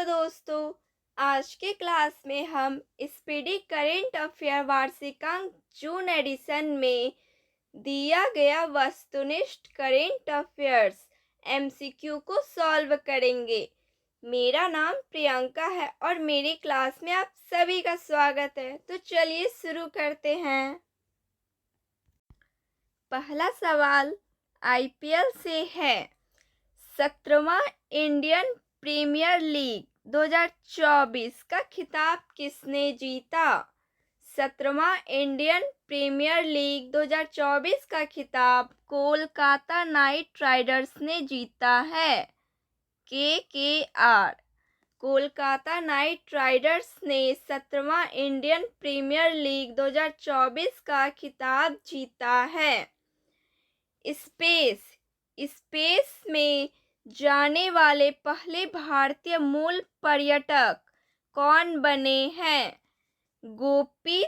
Hello दोस्तों। आज के क्लास में हम स्पीडी करेंट अफेयर वार्षिकांक जून एडिशन में दिया गया वस्तुनिष्ठ करेंट अफेयर्स एमसीक्यू को सॉल्व करेंगे। मेरा नाम प्रियंका है और मेरी क्लास में आप सभी का स्वागत है। तो चलिए शुरू करते हैं। पहला सवाल आईपीएल से है। 17वां इंडियन प्रीमियर लीग 2024 का खिताब किसने जीता? 17वां इंडियन प्रीमियर लीग 2024 का खिताब कोलकाता नाइट राइडर्स ने जीता है। केकेआर कोलकाता नाइट राइडर्स ने 17वां इंडियन प्रीमियर लीग 2024 का खिताब जीता है। स्पेस में जाने वाले पहले भारतीय मूल पर्यटक कौन बने हैं? गोपी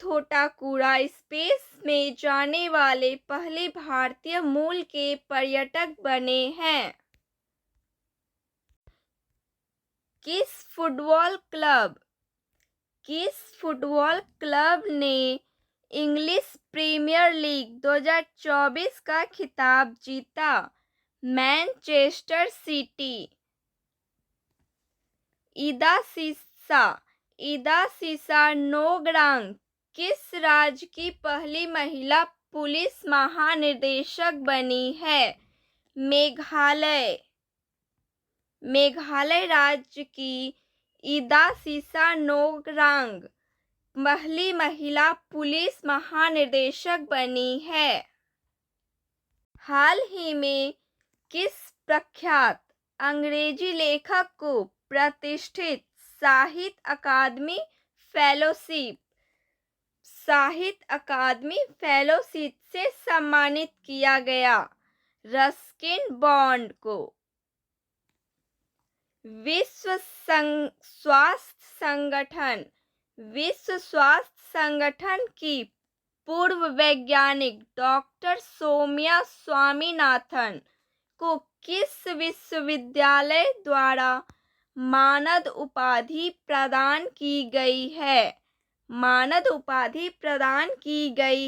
थोटाकुरा स्पेस में जाने वाले पहले भारतीय मूल के पर्यटक बने हैं। किस फुटबॉल क्लब ने इंग्लिश प्रीमियर लीग 2024 का खिताब जीता? Manchester city. इदासिसा नोगरांग किस राज्य की पहली महिला पुलिस महानिदेशक बनी है? मेघालय राज्य की इदासिसा नोगरांग पहली महिला पुलिस महानिदेशक बनी है। हाल ही में किस प्रख्यात अंग्रेजी लेखक को प्रतिष्ठित साहित्य अकादमी फेलोशिप से सम्मानित किया गया? रस्किन बॉन्ड को। विश्व स्वास्थ्य संगठन की पूर्व वैज्ञानिक डॉक्टर सौम्या स्वामीनाथन को किस विश्वविद्यालय द्वारा मानद उपाधि प्रदान की गई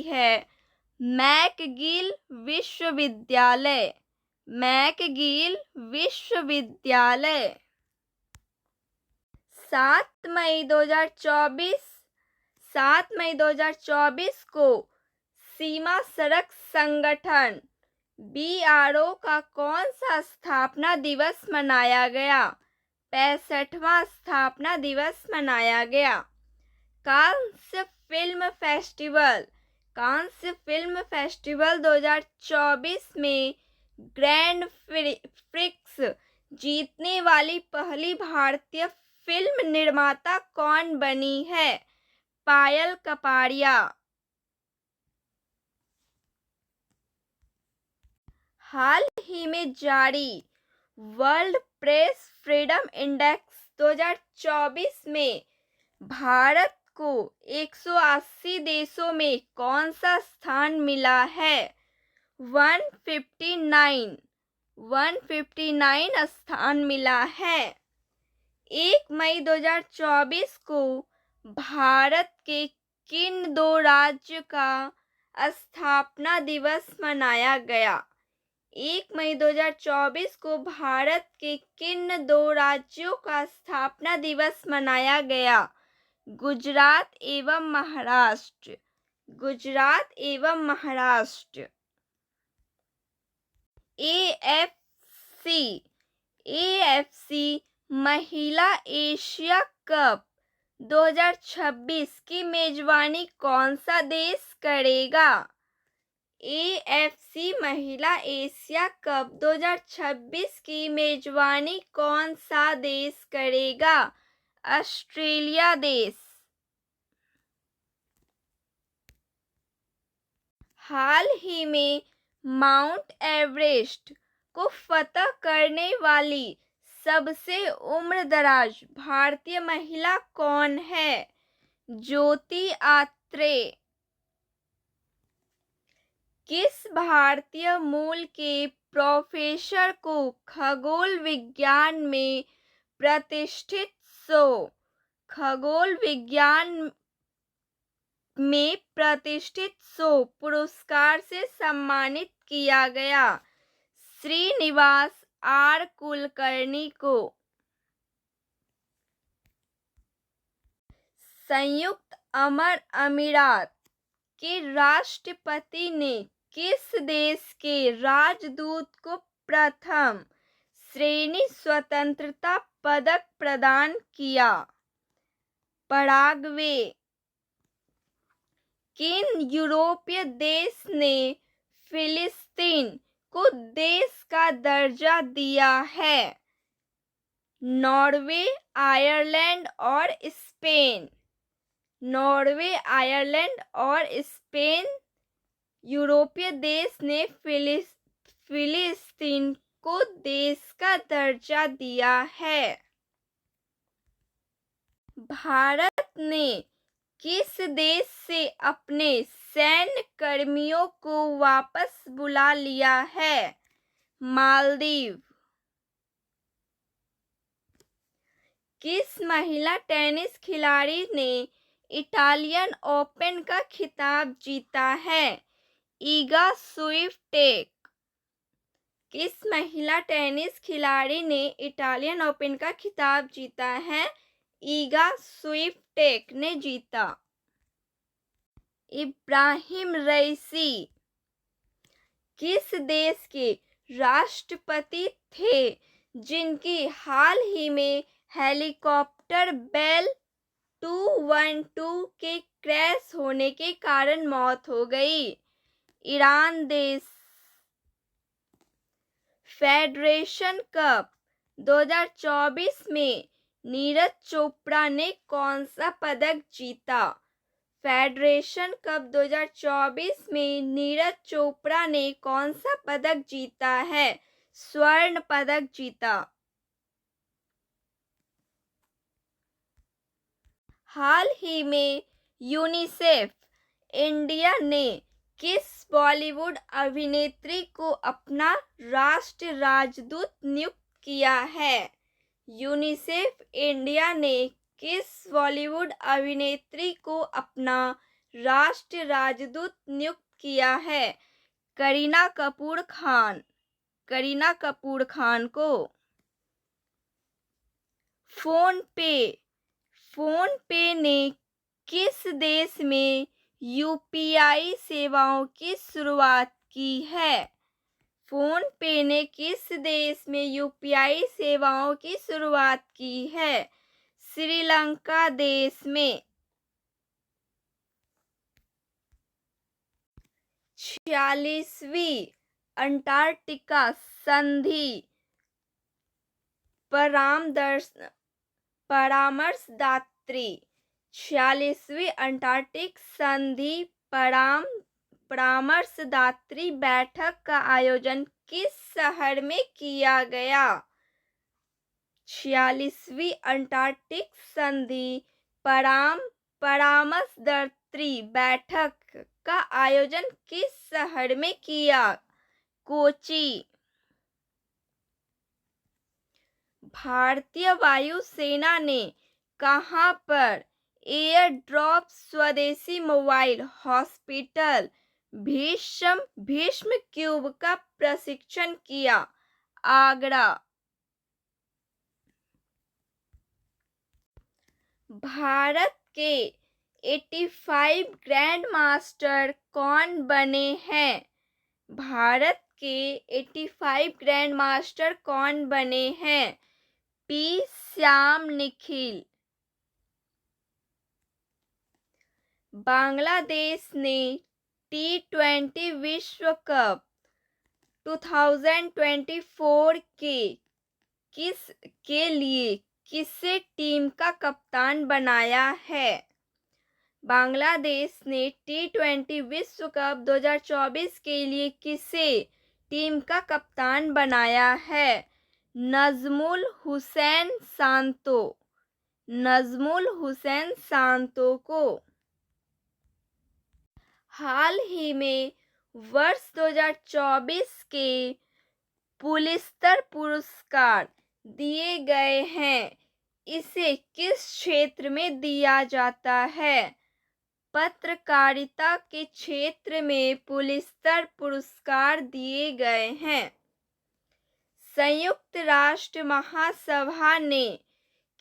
है? मैकगिल विश्वविद्यालय। 7 मई 2024 को सीमा सड़क संगठन बीआरओ का कौन सा स्थापना दिवस मनाया गया? 65वां स्थापना दिवस मनाया गया। कांस्य फिल्म फेस्टिवल 2024 में ग्रैंड प्रिक्स जीतने वाली पहली भारतीय फिल्म निर्माता कौन बनी है? पायल कपाड़िया। हाल ही में जारी वर्ल्ड प्रेस फ्रीडम इंडेक्स 2024 में भारत को 180 देशों में कौन सा स्थान मिला है? 159 स्थान मिला है। 1 मई 2024 को भारत के किन दो राज्य का स्थापना दिवस मनाया गया? 1 मई 2024 को भारत के किन दो राज्यों का स्थापना दिवस मनाया गया? गुजरात एवं महाराष्ट्र। एएफसी महिला एशिया कप 2026 की मेजबानी कौन सा देश करेगा? एएफसी महिला एशिया कप 2026 की मेजबानी कौन सा देश करेगा? ऑस्ट्रेलिया देश। हाल ही में माउंट एवरेस्ट को फतह करने वाली सबसे उम्रदराज भारतीय महिला कौन है? ज्योति आत्रे। किस भारतीय मूल के प्रोफेसर को खगोल विज्ञान में प्रतिष्ठित खगोल विज्ञान में प्रतिष्ठित पुरस्कार से सम्मानित किया गया। श्रीनिवास आर कुलकर्णी को संयुक्त अरब अमीरात के राष्ट्रपति ने किस देश के राजदूत को प्रथम श्रेणी स्वतंत्रता पदक प्रदान किया? पराग्वे। किन यूरोपीय देश ने फिलिस्तीन को देश का दर्जा दिया है? नॉर्वे, आयरलैंड और स्पेन। नॉर्वे, आयरलैंड और स्पेन यूरोपीय देश ने फिलिस्तीन को देश का दर्जा दिया है। भारत ने किस देश से अपने सैन्य कर्मियों को वापस बुला लिया है? मालदीव। किस महिला टेनिस खिलाड़ी ने इटालियन ओपन का खिताब जीता है? ईगा स्विएटेक। किस महिला टेनिस खिलाड़ी ने इटालियन ओपन का खिताब जीता है? ईगा स्विएटेक ने जीता। इब्राहिम रईसी किस देश के राष्ट्रपति थे जिनकी हाल ही में हेलीकॉप्टर बेल 212 के क्रैश होने के कारण मौत हो गई? ईरान देश। फेडरेशन कप 2024 में नीरज चोपड़ा ने कौन सा पदक जीता? फेडरेशन कप 2024 में नीरज चोपड़ा ने कौन सा पदक जीता है? स्वर्ण पदक जीता। हाल ही में यूनिसेफ इंडिया ने किस बॉलीवुड अभिनेत्री को अपना राष्ट्रीय राजदूत नियुक्त किया है? यूनिसेफ इंडिया ने किस बॉलीवुड अभिनेत्री को अपना राष्ट्रीय राजदूत नियुक्त किया है? करीना कपूर खान। करीना कपूर खान को। फोन पे ने किस देश में यूपीआई सेवाओं की शुरुआत की है? फोन पे ने किस देश में यूपीआई सेवाओं की शुरुआत की है? श्रीलंका देश में। 46वीं अंटार्कटिका संधि परामर्शदात्री 46वीं अंटार्कटिक संधि परामर्शदात्री बैठक का आयोजन किस शहर में किया गया? 46वीं अंटार्कटिक संधि परामर्शदात्री बैठक का आयोजन किस शहर में किया? कोची। भारतीय वायुसेना ने कहां पर एयर ड्रॉप स्वदेशी मोबाइल हॉस्पिटल भीष्म क्यूब का प्रशिक्षण किया? आगरा। भारत के 85 ग्रैंड मास्टर कौन बने हैं? भारत के 85 ग्रैंड मास्टर कौन बने हैं? पी श्याम निखिल। बांग्लादेश ने T20 विश्व कप 2024 के लिए किसे टीम का कप्तान बनाया है? बांग्लादेश ने T20 विश्व कप 2024 के लिए किसे टीम का कप्तान बनाया है? नजमुल हुसैन शांतो। नजमुल हुसैन शांतो को। हाल ही में वर्ष 2024 के पुलित्ज़र पुरस्कार दिए गए हैं। इसे किस क्षेत्र में दिया जाता है? पत्रकारिता के क्षेत्र में पुलित्ज़र पुरस्कार दिए गए हैं। संयुक्त राष्ट्र महासभा ने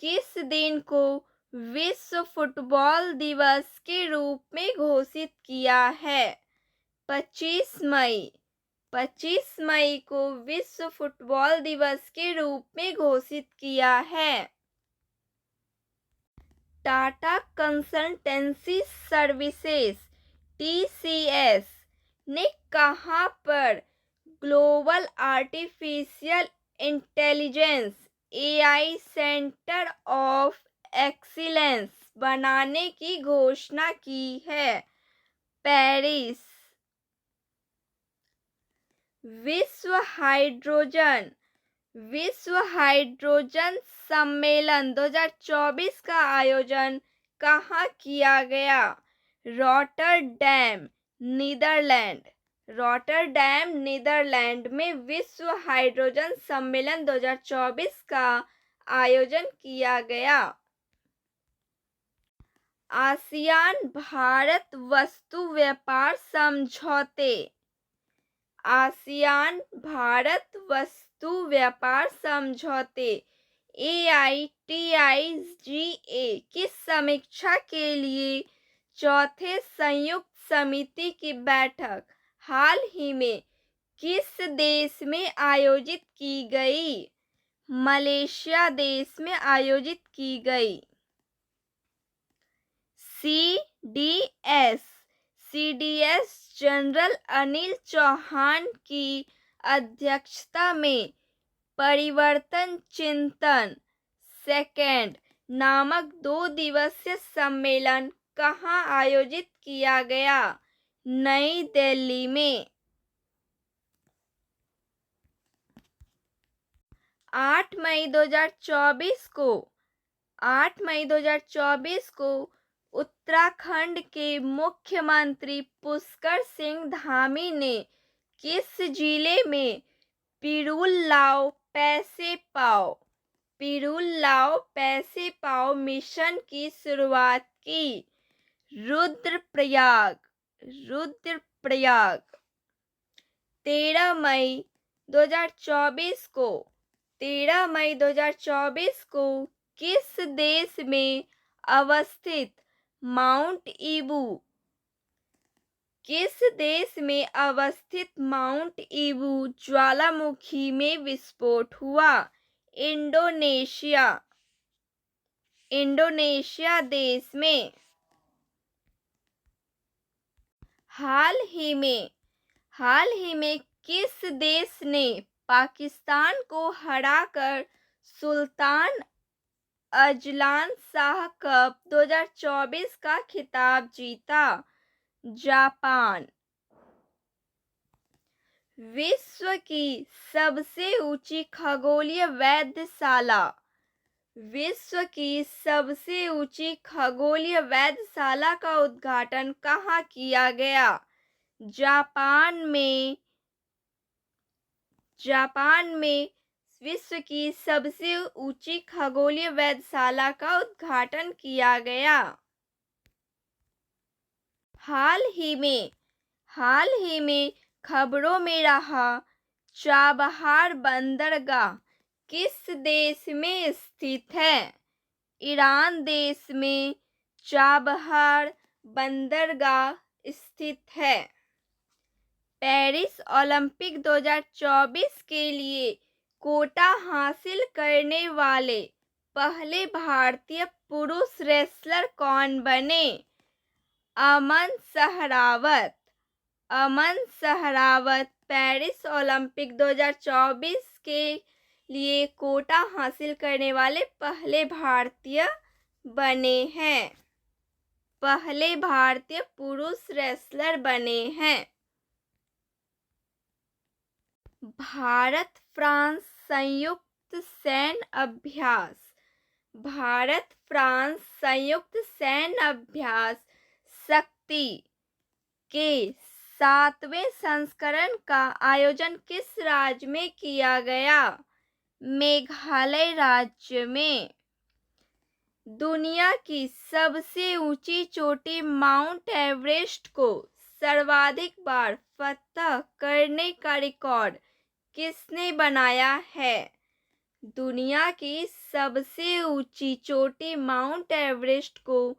किस दिन को विश्व फुटबॉल दिवस के रूप में घोषित किया है? 25 मई। 25 मई को विश्व फुटबॉल दिवस के रूप में घोषित किया है। टाटा कंसल्टेंसी सर्विसेज (TCS) ने कहां पर global artificial intelligence (AI) centre of excellence बनाने की घोषणा की है? पेरिस। विश्व हाइड्रोजन सम्मेलन 2024 का आयोजन कहाँ किया गया? रॉटरडैम, नीदरलैंड में विश्व हाइड्रोजन सम्मेलन 2024 का आयोजन किया गया। आसियान भारत वस्तु व्यापार समझौते AITIGA की समीक्षा के लिए चौथे संयुक्त समिति की बैठक हाल ही में किस देश में आयोजित की गई? मलेशिया देश में आयोजित की गई। CDS जनरल अनिल चौहान की अध्यक्षता में परिवर्तन चिंतन सेकंड नामक 2 दिवसीय सम्मेलन कहाँ आयोजित किया गया? नई दिल्ली में। 8 मई 2024 को उत्तराखंड के मुख्यमंत्री पुष्कर सिंह धामी ने किस जिले में पिरूल लाओ पैसे पाओ मिशन की शुरुआत की? रुद्रप्रयाग। 13 मई 2024 को किस देश में अवस्थित माउंट ईबू ज्वालामुखी में विस्फोट हुआ? इंडोनेशिया देश में। हाल ही में किस देश ने पाकिस्तान को हराकर सुल्तान अजलान शाह कप 2024 का खिताब जीता? जापान। विश्व की सबसे ऊंची खगोलीय वेधशाला का उद्घाटन कहाँ किया गया? जापान में विश्व की सबसे ऊंची खगोलीय वेधशाला का उद्घाटन किया गया। हाल ही में खबरों में रहा चाबहार बंदरगाह किस देश में स्थित है? ईरान देश में चाबहार बंदरगाह स्थित है। पेरिस ओलंपिक 2024 के लिए कोटा हासिल करने वाले पहले भारतीय पुरुष रेसलर कौन बने? अमन सहरावत पेरिस ओलंपिक 2024 के लिए कोटा हासिल करने वाले पहले भारतीय पुरुष रेसलर बने हैं। भारत फ्रांस संयुक्त सैन्य अभ्यास शक्ति के 7वें संस्करण का आयोजन किस राज्य में किया गया? मेघालय राज्य में। दुनिया की सबसे ऊंची चोटी माउंट एवरेस्ट को सर्वाधिक बार फतह करने का रिकॉर्ड किसने बनाया है? दुनिया की सबसे ऊंची चोटी माउंट एवरेस्ट को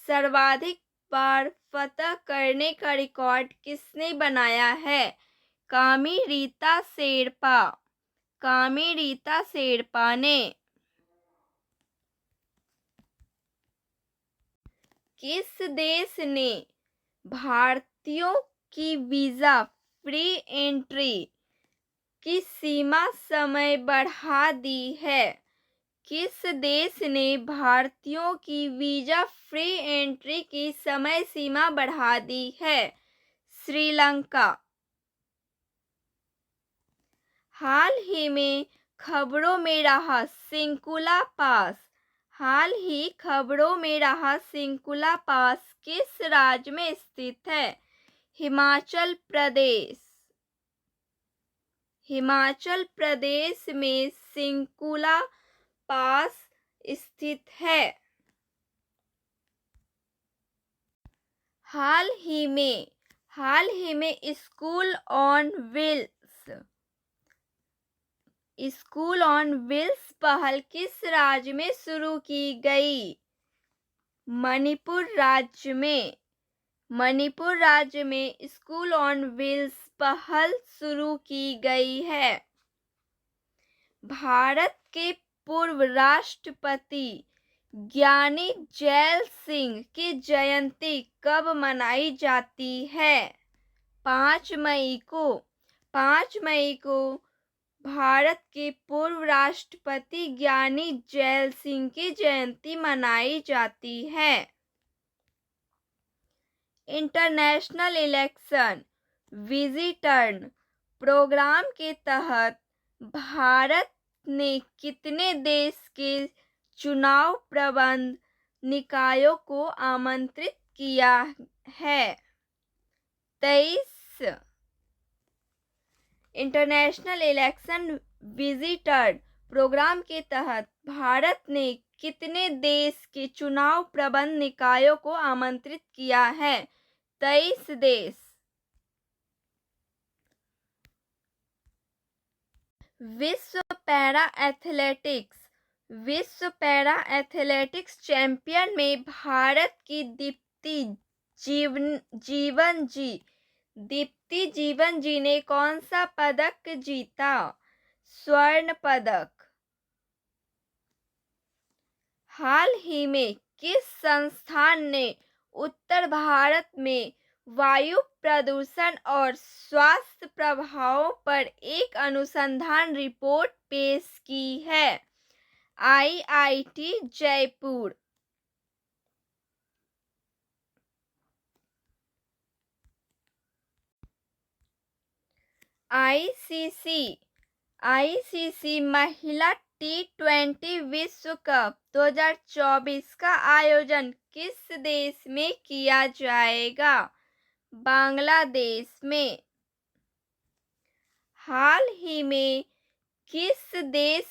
सर्वाधिक बार फतह करने का रिकॉर्ड किसने बनाया है? कामी रीता शेरपा। कामी रीता शेरपा ने। किस देश ने भारतीयों की वीजा फ्री एंट्री की सीमा समय बढ़ा दी है? किस देश ने भारतीयों की वीजा फ्री एंट्री की समय सीमा बढ़ा दी है? श्रीलंका। हाल ही में खबरों में रहा सिंकुला पास। हाल ही खबरों में रहा सिंकुला पास किस राज्य में स्थित है? हिमाचल प्रदेश। हिमाचल प्रदेश में सिंकुला पास स्थित है। हाल ही में स्कूल ऑन व्हील्स पहल किस राज्य में शुरू की गई? मणिपुर राज्य में। मणिपुर राज्य में स्कूल ऑन व्हील्स पहल शुरू की गई है। भारत के पूर्व राष्ट्रपति ज्ञानी जैल सिंह की जयंती कब मनाई जाती है? 5 मई को। 5 मई को भारत के पूर्व राष्ट्रपति ज्ञानी जैल सिंह की जयंती मनाई जाती है। इंटरनेशनल इलेक्शन विजिटर प्रोग्राम के तहत भारत ने कितने देश के चुनाव प्रबंध निकायों को आमंत्रित किया है? 23। इंटरनेशनल इलेक्शन विजिटर प्रोग्राम के तहत भारत ने कितने देश के चुनाव प्रबंध निकायों को आमंत्रित किया है? 23 देश। विश्व पैरा एथलेटिक्स चैंपियन में भारत की दीप्ति जीवन जी ने कौन सा पदक जीता? स्वर्ण पदक। हाल ही में किस संस्थान ने उत्तर भारत में वायु प्रदूषण और स्वास्थ्य प्रभावों पर एक अनुसंधान रिपोर्ट पेश की है? IIT जयपुर। आईसीसी महिला T20 विश्व कप 2024 का आयोजन किस देश में किया जाएगा? बांग्लादेश में। हाल ही में किस देश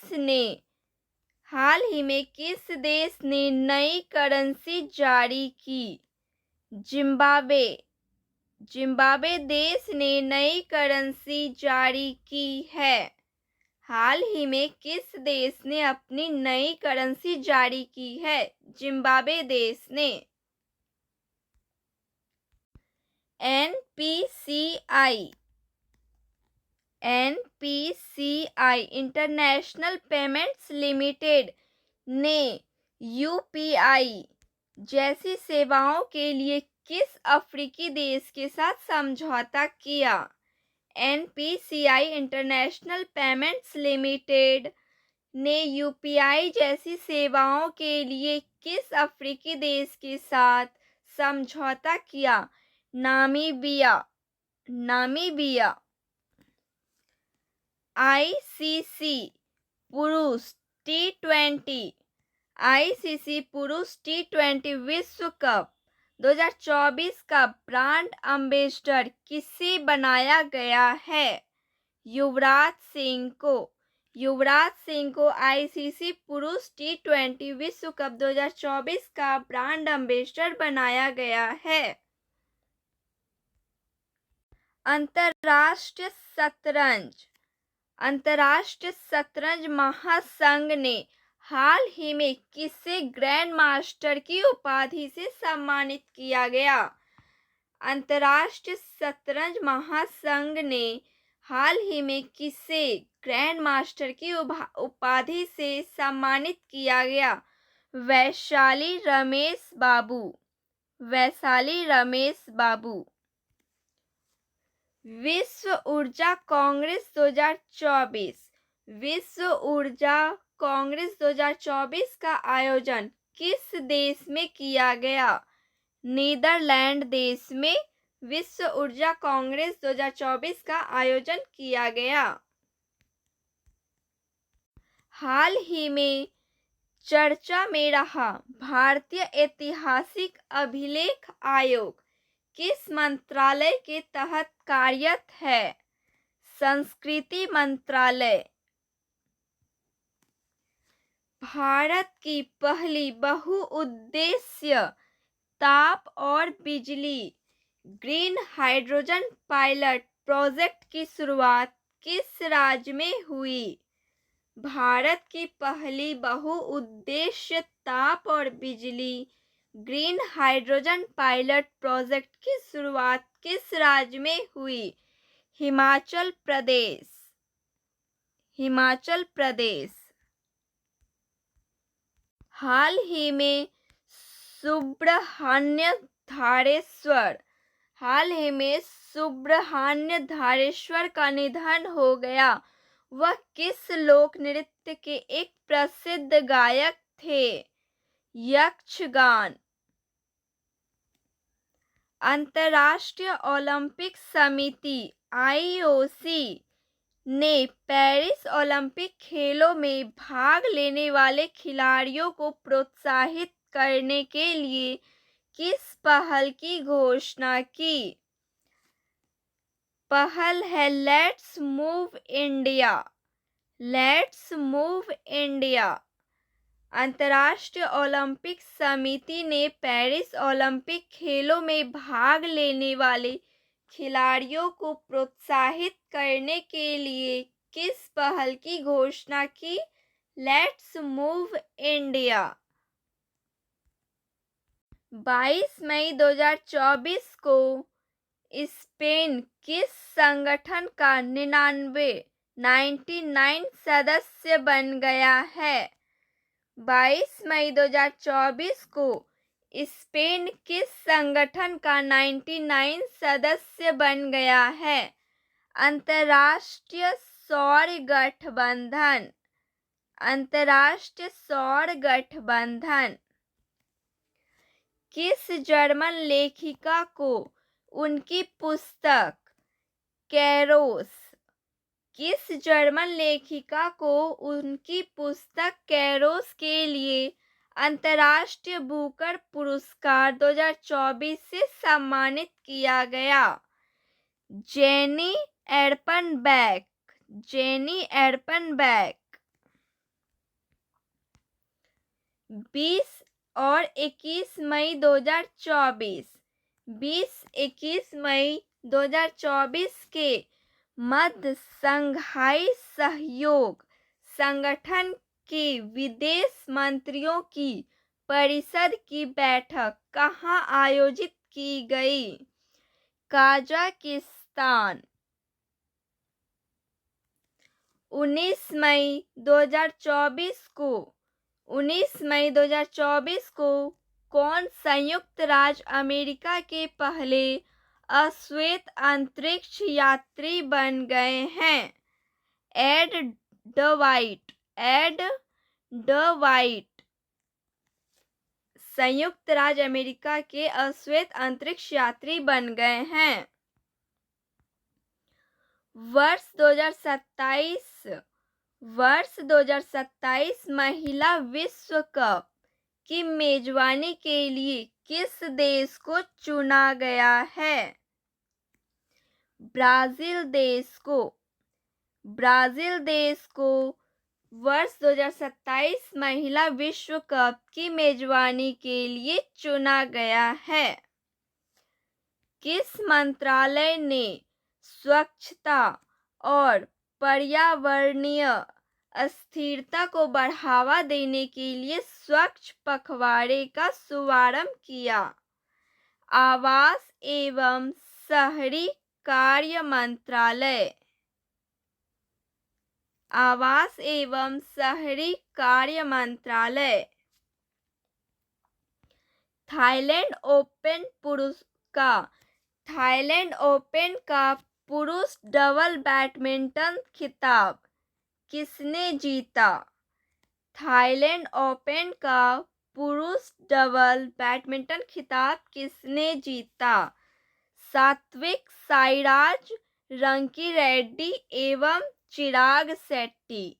ने नई करेंसी जारी की? जिम्बाब्वे देश ने नई करेंसी जारी की है। हाल ही में किस देश ने अपनी नई करेंसी जारी की है? जिम्बाब्वे देश ने। एनपीसीआई इंटरनेशनल पेमेंट्स लिमिटेड ने यूपीआई जैसी सेवाओं के लिए किस अफ्रीकी देश के साथ समझौता किया? एनपीसीआई इंटरनेशनल पेमेंट्स लिमिटेड ने यूपीआई जैसी सेवाओं के लिए किस अफ्रीकी देश के साथ समझौता किया? नामीबिया। आईसीसी पुरुष T20 विश्व कप 2024 का ब्रांड एम्बेसडर किसे बनाया गया है? युवराज सिंह को। युवराज सिंह को आईसीसी पुरुष T20 विश्व कप 2024 का ब्रांड एम्बेसडर बनाया गया है। अंतर्राष्ट्रीय शतरंज। अंतर्राष्ट्रीय शतरंज महासंघ ने हाल ही में किसे ग्रैंड मास्टर की उपाधि से सम्मानित किया गया? अंतर्राष्ट्रीय शतरंज महासंघ ने हाल ही में किसे ग्रैंड मास्टर की उपाधि से सम्मानित किया गया? वैशाली रमेश बाबू। वैशाली रमेश बाबू। विश्व ऊर्जा कांग्रेस 2024। विश्व ऊर्जा कांग्रेस 2024 का आयोजन किस देश में किया गया? नीदरलैंड देश में विश्व ऊर्जा कांग्रेस 2024 का आयोजन किया गया। हाल ही में चर्चा में रहा भारतीय ऐतिहासिक अभिलेख आयोग किस मंत्रालय के तहत कार्यरत है? संस्कृति मंत्रालय। भारत की पहली बहुउद्देश्य ताप और बिजली ग्रीन हाइड्रोजन पायलट प्रोजेक्ट की शुरुआत किस राज्य में हुई? भारत की पहली बहुउद्देश्य ताप और बिजली ग्रीन हाइड्रोजन पायलट प्रोजेक्ट की शुरुआत किस राज्य में हुई? हिमाचल प्रदेश। हिमाचल प्रदेश। हाल ही में सुब्रह्मण्य धारेश्वर का निधन हो गया। वह किस लोक नृत्य के एक प्रसिद्ध गायक थे? यक्षगान। अंतर्राष्ट्रीय ओलंपिक समिति IOC ने पेरिस ओलंपिक खेलों में भाग लेने वाले खिलाड़ियों को प्रोत्साहित करने के लिए किस पहल की घोषणा की? पहल है let's move India. Let's move India. अंतर्राष्ट्रीय ओलंपिक समिति ने पेरिस ओलंपिक खेलों में भाग लेने वाले खिलाड़ियों को प्रोत्साहित करने के लिए किस पहल की घोषणा की? Let's move India. 22 मई 2024 को स्पेन किस संगठन का 99 सदस्य बन गया है? 22 मई 2024 को स्पेन किस संगठन का 99 सदस्य बन गया है? अंतर्राष्ट्रीय सौर गठबंधन। अंतर्राष्ट्रीय सौर गठबंधन। किस जर्मन लेखिका को उनकी पुस्तक कैरोस किस जर्मन लेखिका को उनकी पुस्तक कैरोस के लिए अंतर्राष्ट्रीय बुकर पुरस्कार 2024 से सम्मानित किया गया? जेनी एर्पनबैक। जेनी एर्पनबैक। 20 और 21 मई 2024। 20-21 मई 2024 के मध्य संघाई सहयोग संगठन के विदेश मंत्रियों की परिषद की बैठक कहाँ आयोजित की गई? कजाकिस्तान। 19 मई 2024 को कौन संयुक्त राज्य अमेरिका के पहले अश्वेत अंतरिक्ष यात्री बन गए हैं? एड डवाइट। एड डवाइट संयुक्त राज्य अमेरिका के अश्वेत अंतरिक्ष यात्री बन गए हैं। वर्ष 2027 महिला विश्व कप की मेजबानी के लिए किस देश को चुना गया है? ब्राजील देश को वर्ष 2027 महिला विश्व कप की मेजबानी के लिए चुना गया है। किस मंत्रालय ने स्वच्छता और पर्यावरणीय अस्थिरता को बढ़ावा देने के लिए स्वच्छ पखवाड़े का शुभारंभ किया? आवास एवं शहरी कार्य मंत्रालय। आवास एवं शहरी कार्य मंत्रालय। थाईलैंड ओपन का पुरुष डबल बैडमिंटन खिताब किसने जीता? थाईलैंड ओपन का पुरुष डबल बैडमिंटन खिताब किसने जीता? सात्विक साईराज, रंकी रेड्डी एवं चिराग शेट्टी।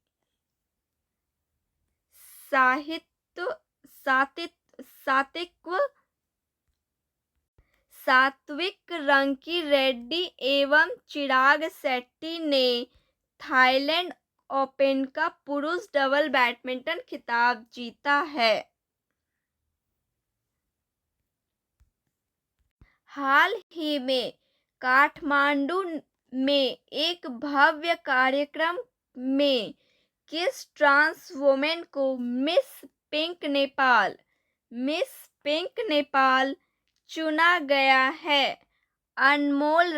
सात्विक रंकी रेड्डी एवं चिराग शेट्टी ने थाईलैंड ओपन का पुरुष डबल बैडमिंटन खिताब जीता है। हाल ही में काठमांडू में एक भव्य कार्यक्रम में किस ट्रांस वुमेन को मिस पिंक नेपाल चुना गया है? अनमोल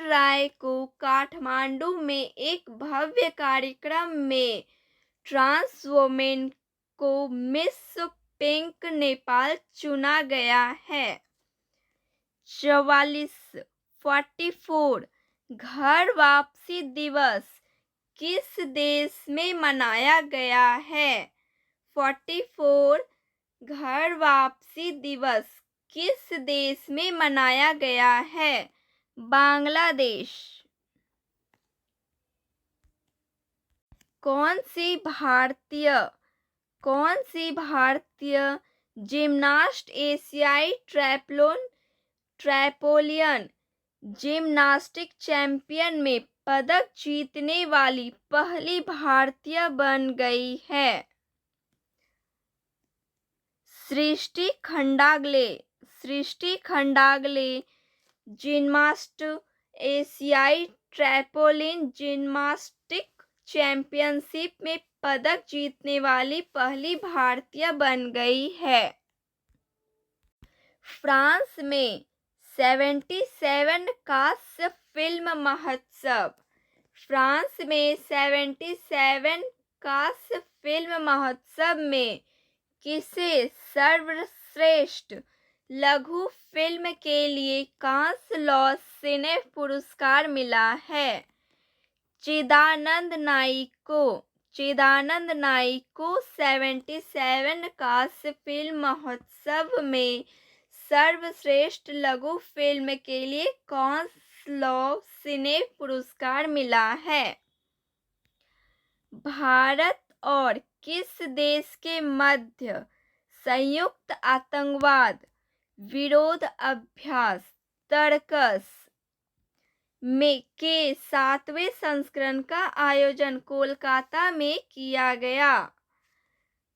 राय को काठमांडू में एक भव्य कार्यक्रम में ट्रांस वुमेन को मिस पिंक नेपाल चुना गया है। 44 घर वापसी दिवस किस देश में मनाया गया है? 44 घर वापसी दिवस किस देश में मनाया गया है? बांग्लादेश। कौन सी भारतीय जिम्नास्ट एशियाई ट्रैपोलियन जिम्नास्टिक चैंपियन में पदक जीतने वाली पहली भारतीय बन गई है? सृष्टि खंडागले जिम्नास्ट एशियाई ट्रैपोलिन जिम्नास्टिक चैंपियनशिप में पदक जीतने वाली पहली भारतीय बन गई है। फ्रांस में 77 कांस्य फिल्म महोत्सव। फ्रांस में 77 कांस्य फिल्म महोत्सव में किसे सर्वश्रेष्ठ लघु फिल्म के लिए कांस्य लौह सिने पुरस्कार मिला है? चिदानंद नाइक को 77 कांस्य फिल्म महोत्सव में सर्वश्रेष्ठ लघु फिल्म के लिए कांस्य लौह सिने पुरस्कार मिला है। भारत और किस देश के मध्य संयुक्त आतंकवाद विरोध अभ्यास तरकस के 7वें संस्करण का आयोजन कोलकाता में किया गया?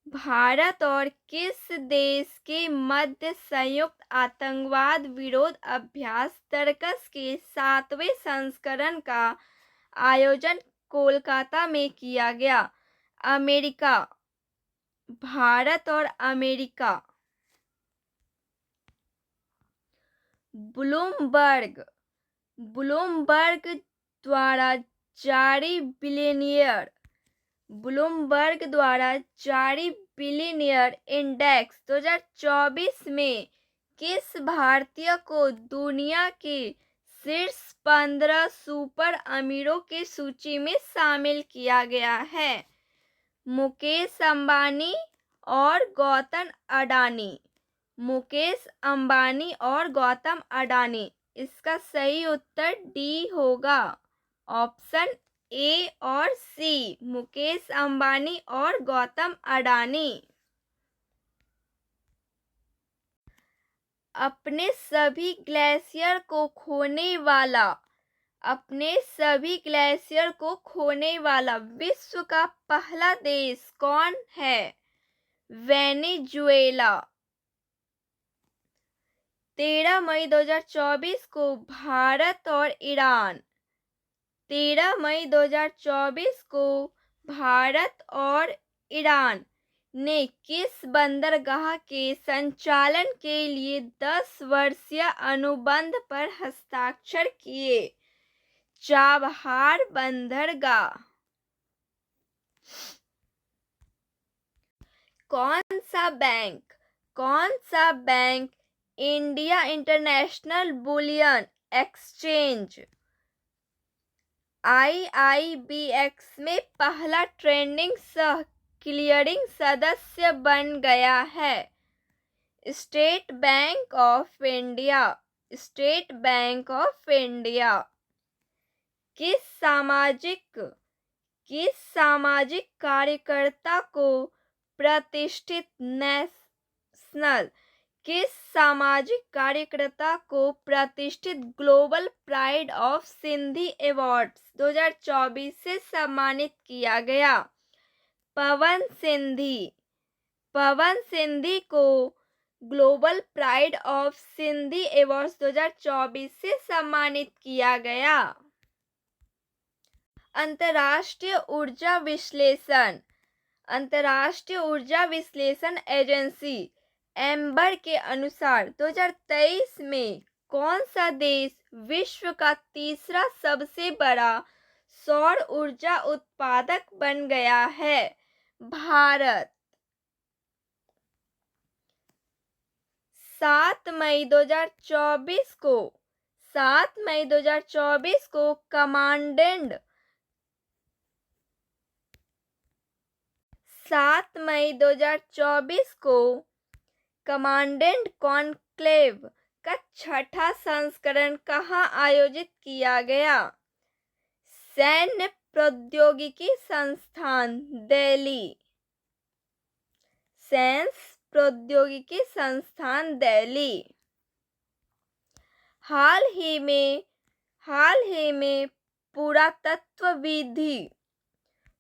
भारत और किस देश के मध्य संयुक्त आतंकवाद विरोध अभ्यास तरकस के 7वें संस्करण का आयोजन कोलकाता में किया गया? अमेरिका। भारत और अमेरिका। ब्लूमबर्ग द्वारा जारी बिलियनियर इंडेक्स 2024 में किस भारतीय को दुनिया के शीर्ष 15 सुपर अमीरों की सूची में शामिल किया गया है? मुकेश अंबानी और गौतम अडानी। इसका सही उत्तर डी होगा, ऑप्शन ए और सी, मुकेश अंबानी और गौतम अडानी। अपने सभी ग्लेशियर को खोने वाला विश्व का पहला देश कौन है? वेनेजुएला। 13 मई 2024 को भारत और ईरान 13 मई 2024 को भारत और ईरान ने किस बंदरगाह के संचालन के लिए 10 वर्षीय अनुबंध पर हस्ताक्षर किए? चाबहार बंदरगाह। कौन सा bank India international bullion exchange IIBX में पहला ट्रेडिंग सह क्लियरिंग सदस्य बन गया है? State bank of India. किस सामाजिक कार्यकर्ता को प्रतिष्ठित global pride of Sindhi awards 2024 से सम्मानित किया गया? पवन सिंधी को global pride of Sindhi awards 2024 से सम्मानित किया गया। अंतर्राष्ट्रीय ऊर्जा विश्लेषण एजेंसी एम्बर के अनुसार 2023 में कौन सा देश विश्व का तीसरा सबसे बड़ा सौर ऊर्जा उत्पादक बन गया है? भारत। 7 मई 2024 को कमांडेंट कॉन्क्लेव का छठा संस्करण कहाँ आयोजित किया गया? सैन्य प्रौद्योगिकी संस्थान दिल्ली। हाल ही में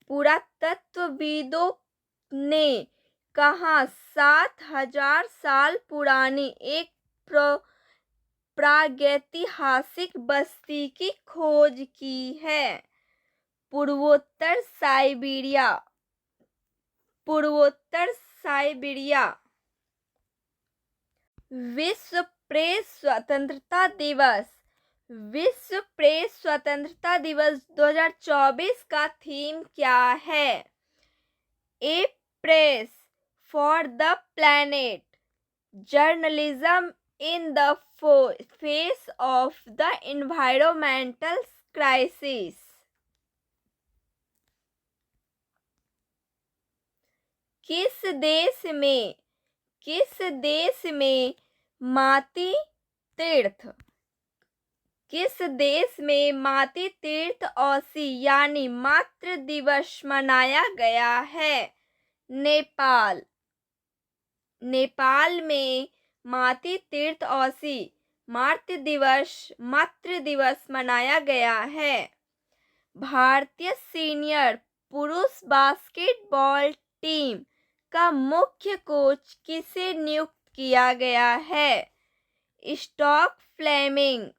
पुरातत्वविदों ने कहाँ 7,000 साल पुरानी एक प्रागैतिहासिक बस्ती की खोज की है? पूर्वोत्तर साइबेरिया। विश्व प्रेस स्वतंत्रता दिवस 2024 का थीम क्या है? A press for the planet, journalism in the face of the environmental crisis. किस देश में मातृ तीर्थ औसी यानी मातृ दिवस मनाया गया है? नेपाल में मातृ तीर्थ औसी मातृ दिवस मनाया गया है। भारतीय सीनियर पुरुष बास्केटबॉल टीम का मुख्य कोच किसे नियुक्त किया गया है? स्टॉक फ्लेमिंग।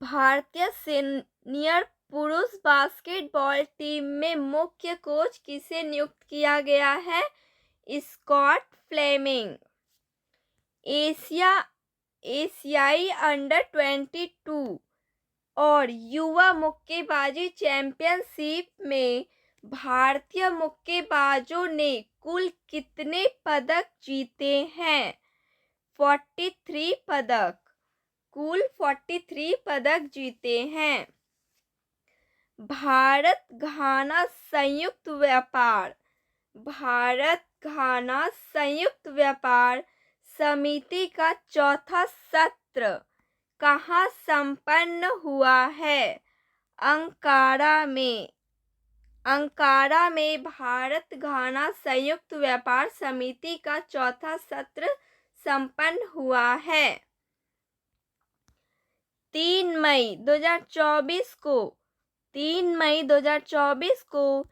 भारतीय सीनियर पुरुष बास्केटबॉल टीम में मुख्य कोच किसे नियुक्त किया गया है? Scott Fleming. एशियाई अंडर-22 और युवा मुक्केबाजी चैंपियनशिप में भारतीय मुक्केबाजों ने कुल कितने पदक जीते हैं? 43 पदक। कुल 43 पदक जीते हैं। भारत घाना संयुक्त व्यापार समिति का चौथा सत्र कहाँ संपन्न हुआ है? अंकारा में भारत घाना संयुक्त व्यापार समिति का चौथा सत्र संपन्न हुआ है। 3 मई 2024 को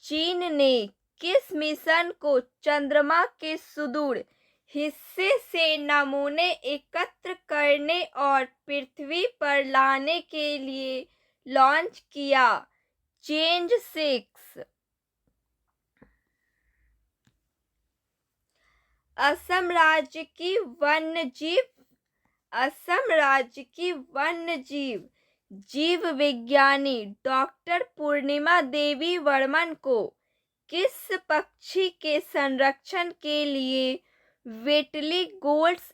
चीन ने किस मिशन को चंद्रमा के सुदूर हिस्से से नमूने एकत्र करने और पृथ्वी पर लाने के लिए लॉन्च किया? चेंज 6। असम राज्य की वन्यजीव जीव विज्ञानी डॉक्टर पूर्णिमा देवी वर्मन को किस पक्षी के संरक्षण के लिए व्हिटली गोल्ड्स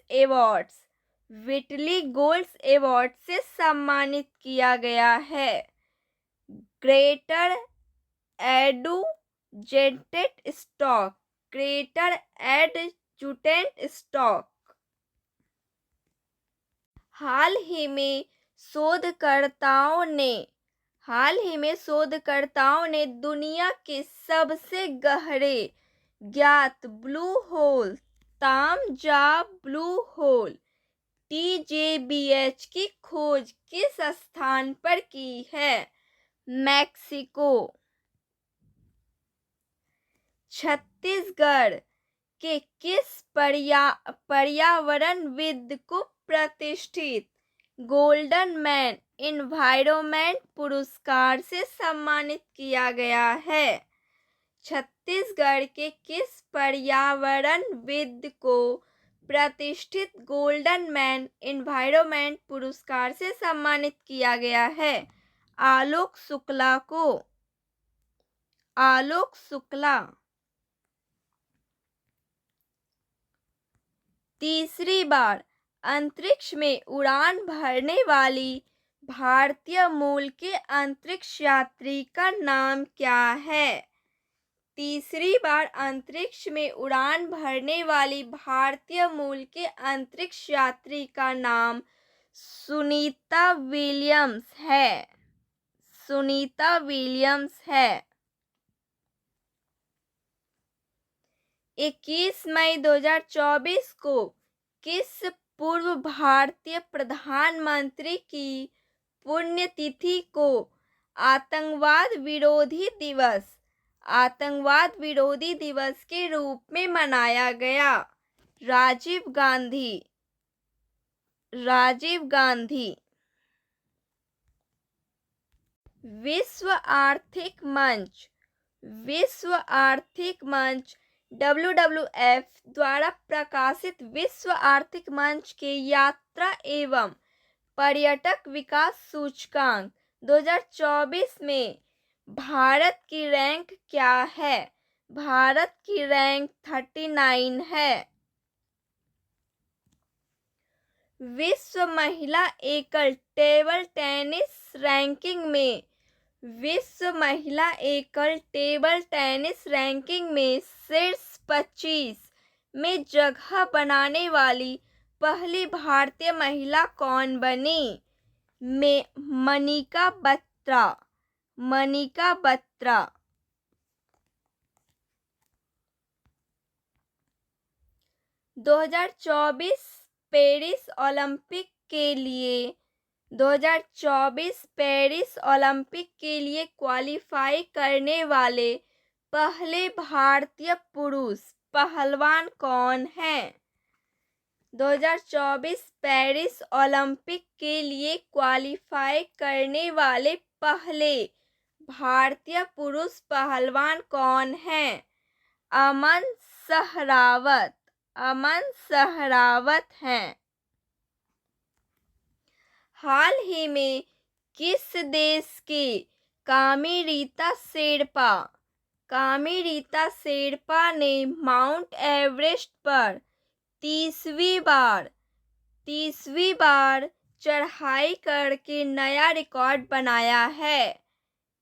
अवार्ड से सम्मानित किया गया है? Greater एडुजेंटेड stock. हाल ही में शोधकर्ताओं ने दुनिया के सबसे गहरे ज्ञात blue hole Taam Ja blue hole TJBH की खोज किस स्थान पर की है? मैक्सिको। छत्तीसगढ़ के किस पर्यावरणविद को प्रतिष्ठित गोल्डन मैन एनवायरनमेंट पुरस्कार से सम्मानित किया गया है? छत्तीसगढ़ के किस पर्यावरणविद को प्रतिष्ठित गोल्डन मैन एनवायरनमेंट पुरस्कार से सम्मानित किया गया है? आलोक शुक्ला। तीसरी बार अंतरिक्ष में उड़ान भरने वाली भारतीय मूल के अंतरिक्ष यात्री का नाम क्या है? तीसरी बार अंतरिक्ष में उड़ान भरने वाली भारतीय मूल के अंतरिक्ष यात्री का नाम सुनीता विलियम्स है। 21 मई 2024 को किस पूर्व भारतीय प्रधानमंत्री की पुण्यतिथि को आतंकवाद विरोधी दिवस के रूप में मनाया गया? राजीव गांधी। विश्व आर्थिक मंच WWF द्वारा प्रकाशित विश्व आर्थिक मंच के यात्रा एवं पर्यटक विकास सूचकांक 2024 में भारत की रैंक क्या है? भारत की रैंक 39 है। विश्व महिला एकल टेबल टेनिस रैंकिंग में शीर्ष 25 में जगह बनाने वाली पहली भारतीय महिला कौन बनी? मनिका बत्रा। 2024 पेरिस ओलंपिक के लिए क्वालिफाई करने वाले पहले भारतीय पुरुष पहलवान कौन हैं? 2024 पेरिस ओलंपिक के लिए क्वालिफाई करने वाले पहले भारतीय पुरुष पहलवान कौन हैं? अमन सहरावत हैं। हाल ही में किस देश के कामी रीता शेरपा ने माउंट एवरेस्ट पर 30वीं बार चढ़ाई करके नया रिकॉर्ड बनाया है?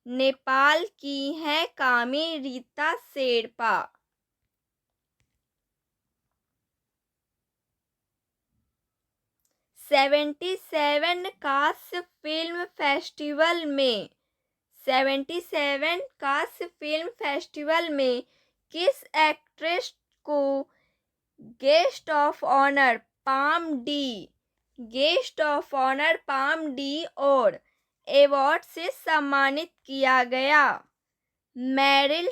नेपाल की हैं कामी रीता शेरपा। 77 कांस्य फिल्म फेस्टिवल में 77 कांस्य फिल्म फेस्टिवल में किस एक्ट्रेस को guest of honour Palme d'Or award से सम्मानित किया गया? मैरिल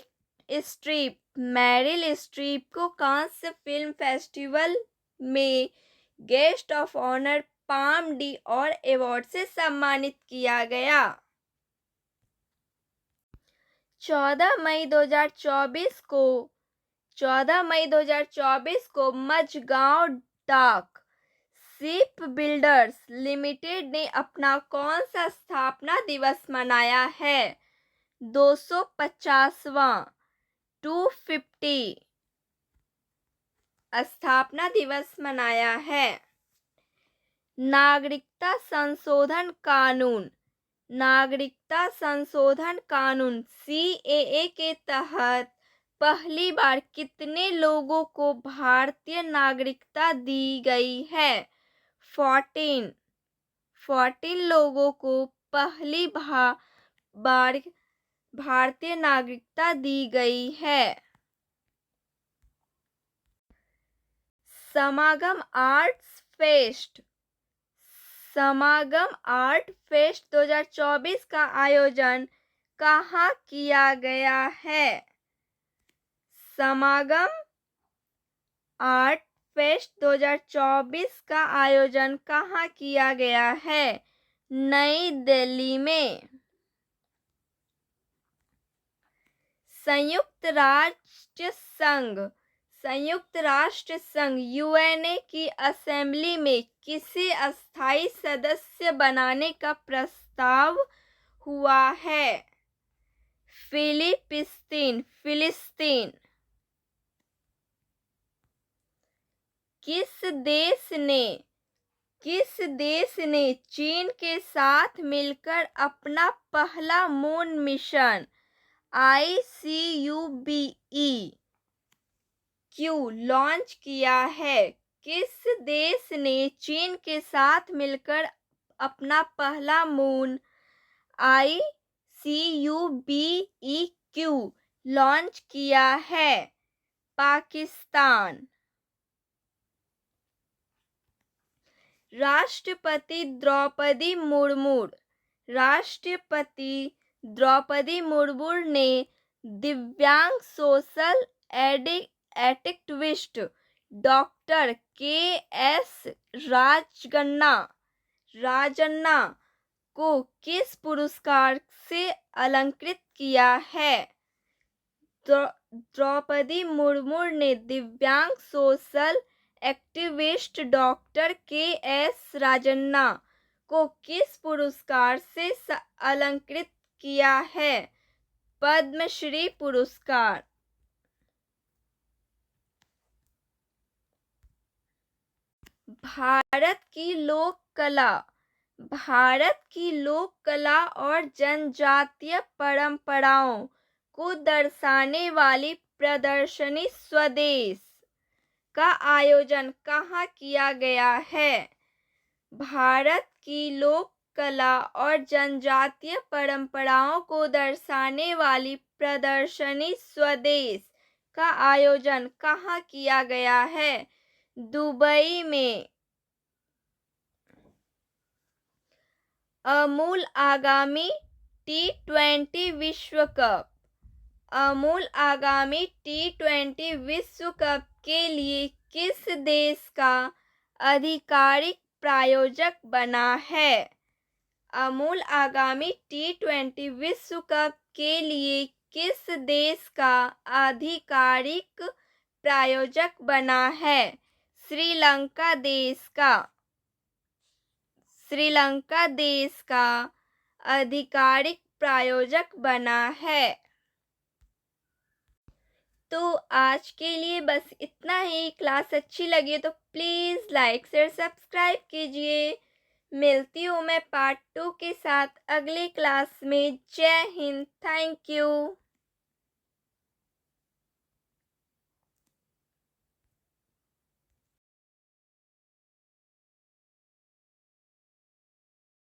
स्ट्रीप को कांस्य फिल्म फेस्टिवल में guest of honour Palme d'Or award से सम्मानित किया गया। 14 मई 2024 को मझगांव डाक शिप बिल्डर्स लिमिटेड ने अपना कौन सा स्थापना दिवस मनाया है? 250वां 250 स्थापना दिवस मनाया है। नागरिकता संशोधन कानून CAA के तहत पहली बार कितने लोगों को भारतीय नागरिकता दी गई है? 14 लोगों को पहली बार भारतीय नागरिकता दी गई है। समागम आर्ट फेस्ट 2024 का आयोजन कहाँ किया गया है? समागम आर्ट फेस्ट 2024 का आयोजन कहाँ किया गया है? नई दिल्ली में। संयुक्त राष्ट्र संघ UNA की असेंबली में किसे अस्थायी सदस्य बनाने का प्रस्ताव हुआ है? फिलिस्तीन। किस देश ने चीन के साथ मिलकर अपना पहला मून मिशन ICUBE लॉन्च किया है? किस देश ने चीन के साथ मिलकर अपना पहला मून ICUBE लॉन्च किया है? पाकिस्तान। राष्ट्रपति द्रौपदी मुर्मू ने दिव्यांग social activist doctor KS Rajanna को किस पुरस्कार से अलंकृत किया है? द्रौपदी मुर्मू ने दिव्यांग social activist doctor KS Rajanna को किस पुरस्कार से अलंकृत किया है? पद्मश्री पुरस्कार। भारत की लोक कला और जनजातीय परंपराओं को दर्शाने वाली प्रदर्शनी स्वदेश का आयोजन कहाँ किया गया है? भारत की लोक कला और जनजातीय परंपराओं को दर्शाने वाली प्रदर्शनी स्वदेश का आयोजन कहाँ किया गया है? दुबई में। अमूल आगामी T20 विश्व कप के लिए किस देश का आधिकारिक प्रायोजक बना है? अमूल आगामी T20 विश्व कप के लिए किस देश का आधिकारिक प्रायोजक बना है? श्रीलंका देश का आधिकारिक प्रायोजक बना है। तो आज के लिए बस इतना ही। क्लास अच्छी लगी तो प्लीज़ लाइक शेयर सब्सक्राइब कीजिए। मिलती हूँ मैं पार्ट 2 के साथ अगली क्लास में। जय हिंद। Thank you.